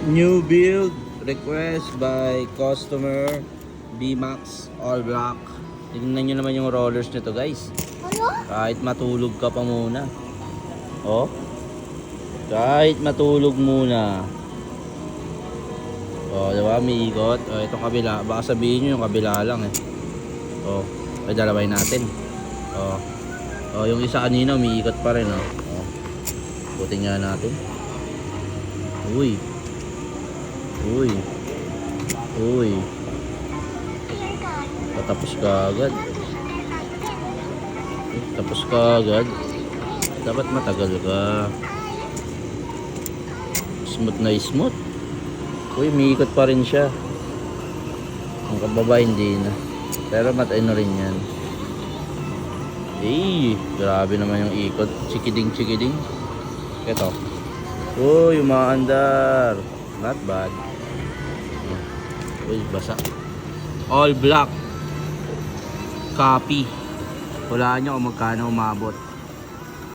New build request by customer B-Max All Black. Tingnan nyo naman yung rollers nito guys. Ano? Kahit matulog ka pa muna. Oh. Kahit matulog muna. Oh, diba? May ikot. Oh, itong kabila. Baka sabihin nyo yung kabila lang eh. Oh. Ay, dalaway natin. Oh. Oh, yung isa kanina umiikot pa rin oh. Oh. Butin nga natin. Uy. Uy. Uy. Patapos ka agad. Tapos ka agad. Dapat matagal ka. Smooth na smooth. Uy, umiikot pa rin siya. Ang kababa hindi na. Pero matay na rin yan. Eh, grabe naman yung ikot. Chikiding chikiding. Ito. Uy, umaandar. Not bad. Uy, basa. All black. Copy. Wala nyo kung magkano umabot.